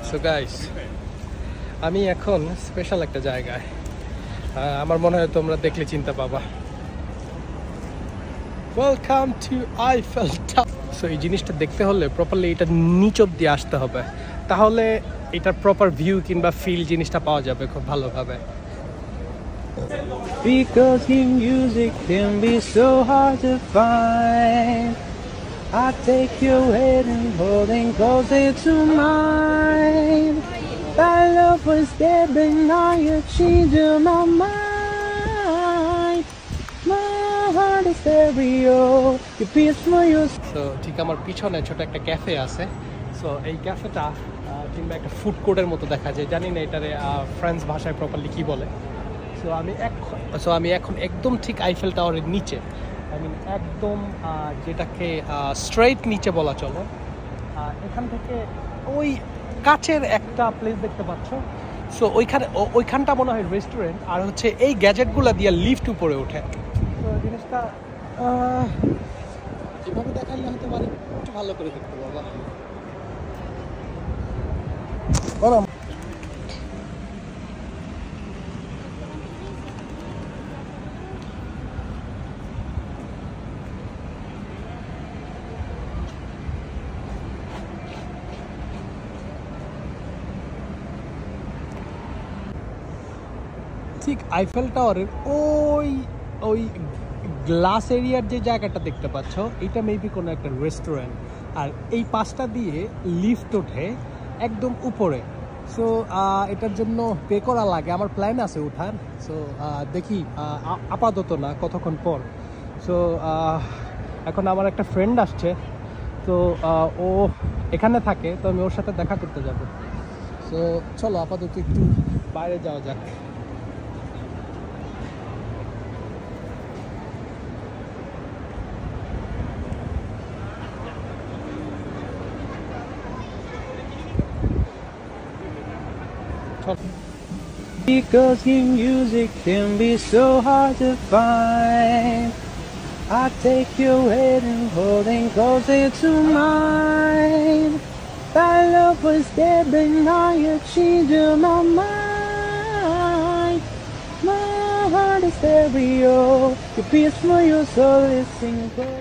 So guys, আমি এখন special একটা জায়গায়, আমার মনে হয় তোমরা দেখলে চিন্তা পাবা। Welcome to Eiffel tower. So এই জিনিসটা দেখতে হলে প্রপারলি এটা নিচ অব্দি আসতে হবে, তাহলে এটার প্রপার ভিউ কিংবা ফিল জিনিসটা পাওয়া যাবে খুব ভালোভাবে। Because your music can be so hard to find, I take your head and holding closer to mine. That love was dead, but now you're changing my mind. My heart is stereo, your peace for your. So ঠিক আমার পিছনে ছোট একটা cafe আছে। So এই ক্যাফেটা কিংবা একটা food কোর্টের মতো দেখা যায়, জানি না এটারে ফ্রেঞ্চ ভাষায় প্রপারলি কি বলে। সো আমি এখন একদম ঠিক আইফেল টাওয়ারের নিচে, আই মিন একদম যেটাকে স্ট্রেইট নিচে বলা চলে। এখান থেকে ওই কাচের একটা প্লেস দেখতে পাচ্ছ। সো ওইখানটা মনে হয় রেস্টুরেন্ট, আর হচ্ছে এই গ্যাজেটগুলো দিয়ে লিফট উপরে ওঠে। তো জিনিসটা যেভাবে দেখাইলে হতে পারে একটু ভালো করে দেখতে পাবা। ঠিক আইফেল টাওয়ারের ওই ওই গ্লাস এরিয়ার যে জায়গাটা দেখতে পাচ্ছ, এটা মেবি কোনো একটা রেস্টুরেন্ট, আর এই পাশটা দিয়ে লিফট ওঠে একদম উপরে। সো এটার জন্য পে করা লাগে, আমার প্ল্যান আছে ওঠার। সো দেখি, আপাতত না, কতক্ষণ পর। সো এখন আমার একটা ফ্রেন্ড আসছে, তো ও এখানে থাকে, তো আমি ওর সাথে দেখা করতে যাব। সো চলো আপাতত একটু বাইরে যাওয়া যাক। Because your music can be so hard to find, I take your head and holding closer to mine. That love was dead, but now you're changing my mind. My heart is stereo, your peace for your soul is single.